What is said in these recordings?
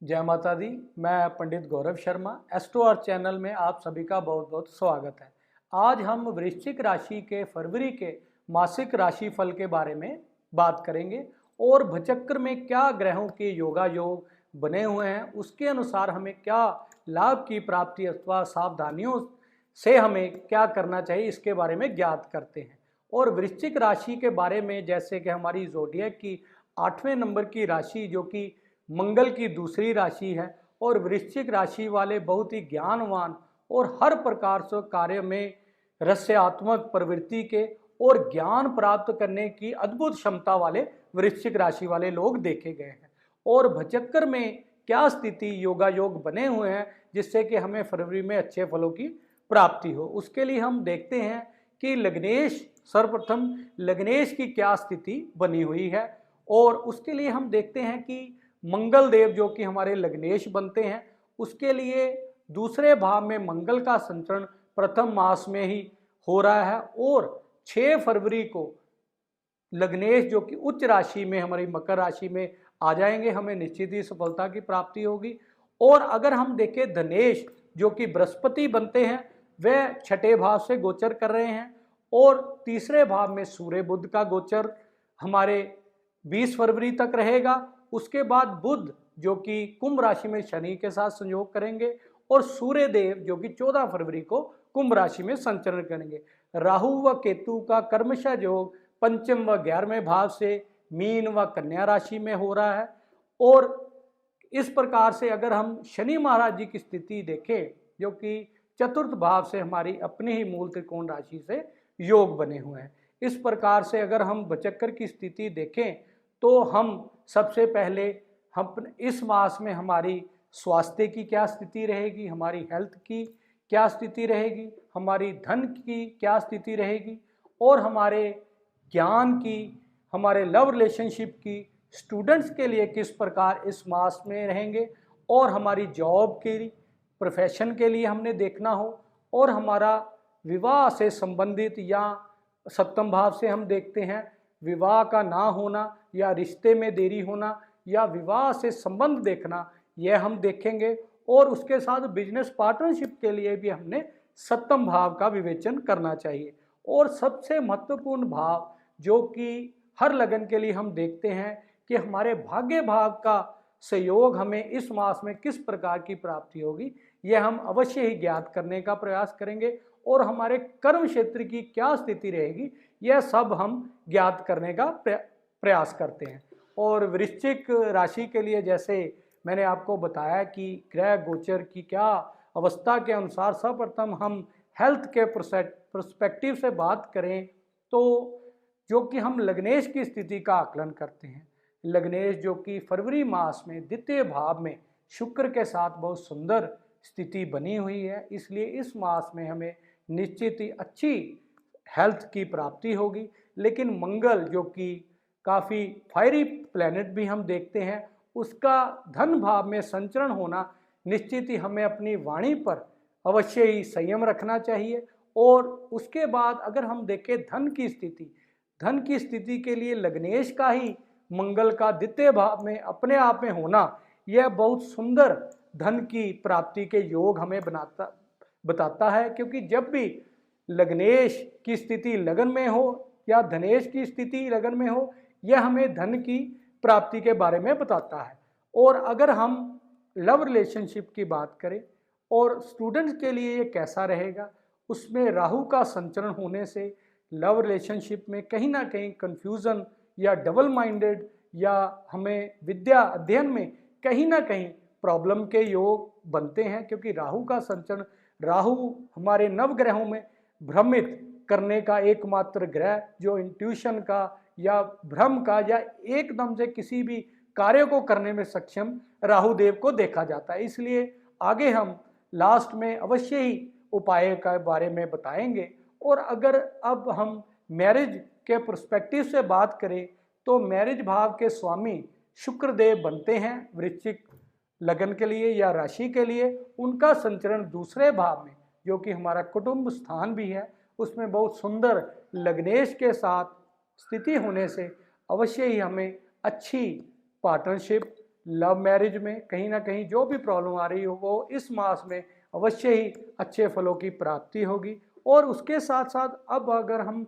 जय माता दी। मैं पंडित गौरव शर्मा, एस्ट्रो अर्थ चैनल में आप सभी का बहुत बहुत स्वागत है। आज हम वृश्चिक राशि के फरवरी के मासिक राशि फल के बारे में बात करेंगे और भचक्र में क्या ग्रहों के योगा योग बने हुए हैं, उसके अनुसार हमें क्या लाभ की प्राप्ति अथवा सावधानियों से हमें क्या करना चाहिए, इसके बारे में ज्ञात करते हैं। और वृश्चिक राशि के बारे में, जैसे कि हमारी जोडियक की 8वें नंबर की राशि जो कि मंगल की दूसरी राशि है, और वृश्चिक राशि वाले बहुत ही ज्ञानवान और हर प्रकार से कार्य में रहस्यात्मक प्रवृत्ति के और ज्ञान प्राप्त करने की अद्भुत क्षमता वाले वृश्चिक राशि वाले लोग देखे गए हैं। और भचक्कर में क्या स्थिति योगा योग बने हुए हैं जिससे कि हमें फरवरी में अच्छे फलों की प्राप्ति हो, उसके लिए हम देखते हैं कि लग्नेश, सर्वप्रथम लग्नेश की क्या स्थिति बनी हुई है। और उसके लिए हम देखते हैं कि मंगल देव जो कि हमारे लग्नेश बनते हैं, उसके लिए दूसरे भाव में मंगल का संचरण प्रथम मास में ही हो रहा है और 6 फरवरी को लग्नेश जो कि उच्च राशि में हमारी मकर राशि में आ जाएंगे, हमें निश्चित ही सफलता की प्राप्ति होगी। और अगर हम देखें धनेश जो कि बृहस्पति बनते हैं, वह छठे भाव से गोचर कर रहे हैं और तीसरे भाव में सूर्य बुध का गोचर हमारे 20 फरवरी तक रहेगा। उसके बाद बुध जो कि कुंभ राशि में शनि के साथ संयोग करेंगे और सूर्य देव जो कि 14 फरवरी को कुंभ राशि में संचरण करेंगे। राहु व केतु का कर्मशः योग पंचम व 11वें भाव से मीन व कन्या राशि में हो रहा है। और इस प्रकार से अगर हम शनि महाराज जी की स्थिति देखें जो कि चतुर्थ भाव से हमारी अपनी ही मूल त्रिकोण राशि से योग बने हुए हैं, इस प्रकार से अगर हम भचक्कर की स्थिति देखें तो हम सबसे पहले हम इस मास में हमारी स्वास्थ्य की क्या स्थिति रहेगी, हमारी हेल्थ की क्या स्थिति रहेगी, हमारी धन की क्या स्थिति रहेगी और हमारे ज्ञान की, हमारे लव रिलेशनशिप की, स्टूडेंट्स के लिए किस प्रकार इस मास में रहेंगे और हमारी जॉब के प्रोफेशन के लिए हमने देखना हो। और हमारा विवाह से संबंधित या सप्तम भाव से हम देखते हैं विवाह का ना होना या रिश्ते में देरी होना या विवाह से संबंध देखना, यह हम देखेंगे। और उसके साथ बिजनेस पार्टनरशिप के लिए भी हमने सप्तम भाव का विवेचन करना चाहिए। और सबसे महत्वपूर्ण भाव जो कि हर लगन के लिए हम देखते हैं कि हमारे भाग्य भाव का सहयोग हमें इस मास में किस प्रकार की प्राप्ति होगी, यह हम अवश्य ही ज्ञात करने का प्रयास करेंगे। और हमारे कर्म क्षेत्र की क्या स्थिति रहेगी, यह सब हम ज्ञात करने का प्रयास करते हैं। और वृश्चिक राशि के लिए जैसे मैंने आपको बताया कि ग्रह गोचर की क्या अवस्था के अनुसार सर्वप्रथम हम हेल्थ के पर्सपेक्टिव से बात करें तो जो कि हम लग्नेश की स्थिति का आकलन करते हैं, लग्नेश जो कि फरवरी मास में द्वितीय भाव में शुक्र के साथ बहुत सुंदर स्थिति बनी हुई है, इसलिए इस मास में हमें निश्चित ही अच्छी हेल्थ की प्राप्ति होगी। लेकिन मंगल जो कि काफ़ी फायरी प्लैनेट भी हम देखते हैं, उसका धन भाव में संचरण होना निश्चित ही हमें अपनी वाणी पर अवश्य ही संयम रखना चाहिए। और उसके बाद अगर हम देखें धन की स्थिति के लिए लग्नेश का ही मंगल का द्वितीय भाव में अपने आप में होना, यह बहुत सुंदर धन की प्राप्ति के योग हमें बताता है। क्योंकि जब भी लग्नेश की स्थिति लगन में हो या धनेश की स्थिति लगन में हो, यह हमें धन की प्राप्ति के बारे में बताता है। और अगर हम लव रिलेशनशिप की बात करें और स्टूडेंट्स के लिए ये कैसा रहेगा, उसमें राहु का संचरण होने से लव रिलेशनशिप में कहीं ना कहीं कन्फ्यूज़न या डबल माइंडेड या हमें विद्या अध्ययन में कहीं ना कहीं प्रॉब्लम के योग बनते हैं। क्योंकि राहु का संचरण, राहु हमारे नवग्रहों में भ्रमित करने का एकमात्र ग्रह जो इंट्यूशन का या भ्रम का या एकदम से किसी भी कार्य को करने में सक्षम राहु देव को देखा जाता है। इसलिए आगे हम लास्ट में अवश्य ही उपाय के बारे में बताएंगे। और अगर अब हम मैरिज के पर्सपेक्टिव से बात करें तो मैरिज भाव के स्वामी शुक्र देव बनते हैं वृश्चिक लगन के लिए या राशि के लिए। उनका संचरण दूसरे भाव में जो कि हमारा कुटुंब स्थान भी है, उसमें बहुत सुंदर लग्नेश के साथ स्थिति होने से अवश्य ही हमें अच्छी पार्टनरशिप लव मैरिज में कहीं ना कहीं जो भी प्रॉब्लम आ रही हो वो इस मास में अवश्य ही अच्छे फलों की प्राप्ति होगी। और उसके साथ साथ अब अगर हम,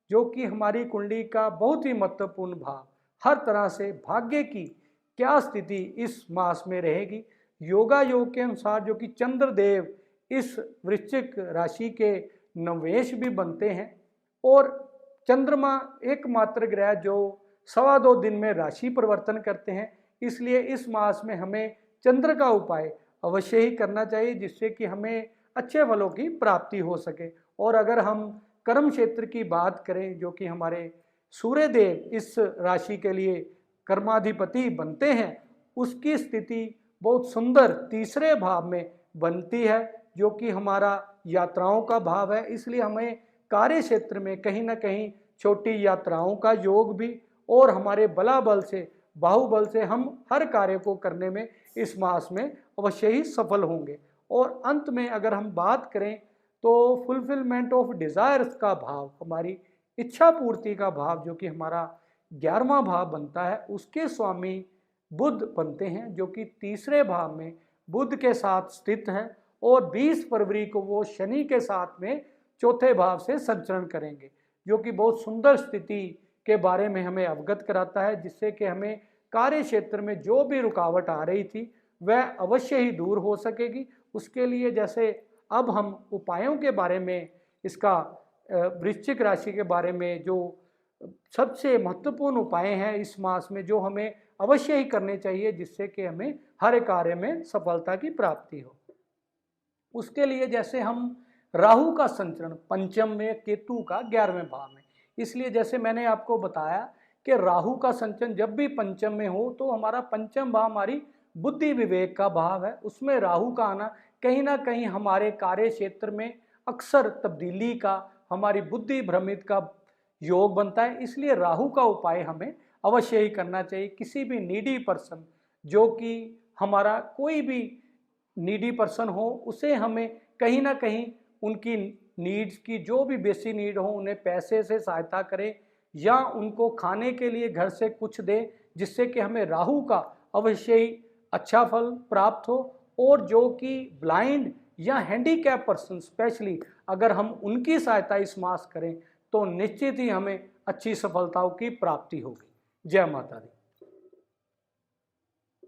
जो कि हमारी कुंडली का बहुत ही महत्वपूर्ण भाव, हर तरह से भाग्य की क्या स्थिति इस मास में रहेगी, योगा योग के अनुसार जो कि चंद्रदेव इस वृश्चिक राशि के नवेश भी बनते हैं और चंद्रमा एकमात्र ग्रह जो 2.25 दिन में राशि परिवर्तन करते हैं, इसलिए इस मास में हमें चंद्र का उपाय अवश्य ही करना चाहिए जिससे कि हमें अच्छे फलों की प्राप्ति हो सके। और अगर हम कर्म क्षेत्र की बात करें, जो कि हमारे सूर्य देव इस राशि के लिए कर्माधिपति बनते हैं, उसकी स्थिति बहुत सुंदर तीसरे भाव में बनती है जो कि हमारा यात्राओं का भाव है। इसलिए हमें कार्य क्षेत्र में कहीं ना कहीं छोटी यात्राओं का योग भी, और हमारे बलाबल से बाहुबल से हम हर कार्य को करने में इस मास में अवश्य ही सफल होंगे। और अंत में अगर हम बात करें तो फुलफिलमेंट ऑफ डिजायर्स का भाव, हमारी इच्छा पूर्ति का भाव जो कि हमारा 11वां भाव बनता है, उसके स्वामी बुध बनते हैं जो कि तीसरे भाव में बुध के साथ स्थित हैं और 20 फरवरी को वो शनि के साथ में चौथे भाव से संचरण करेंगे, जो कि बहुत सुंदर स्थिति के बारे में हमें अवगत कराता है, जिससे कि हमें कार्य क्षेत्र में जो भी रुकावट आ रही थी वह अवश्य ही दूर हो सकेगी। उसके लिए जैसे अब हम उपायों के बारे में, इसका वृश्चिक राशि के बारे में जो सबसे महत्वपूर्ण उपाय हैं इस मास में जो हमें अवश्य ही करने चाहिए जिससे कि हमें हर कार्य में सफलता की प्राप्ति हो। उसके लिए जैसे हम राहु का संचरण पंचम में, केतु का 11वें भाव में, इसलिए जैसे मैंने आपको बताया कि राहु का संचरण जब भी पंचम में हो तो हमारा पंचम भाव हमारी बुद्धि विवेक का भाव है, उसमें राहु का आना कहीं ना कहीं हमारे कार्य क्षेत्र में अक्सर तब्दीली का, हमारी बुद्धि भ्रमित का योग बनता है। इसलिए राहु का उपाय हमें अवश्य ही करना चाहिए। किसी भी नीडी पर्सन, जो कि हमारा कोई भी नीडी पर्सन हो, उसे हमें कहीं ना कहीं उनकी नीड्स की, जो भी बेसिक नीड हो, उन्हें पैसे से सहायता करें या उनको खाने के लिए घर से कुछ दे, जिससे कि हमें राहु का अवश्य ही अच्छा फल प्राप्त हो। और जो कि ब्लाइंड या हैंडीकैप पर्सन स्पेशली, अगर हम उनकी सहायता इस मास करें तो निश्चित ही हमें अच्छी सफलताओं की प्राप्ति होगी। जय माता दी।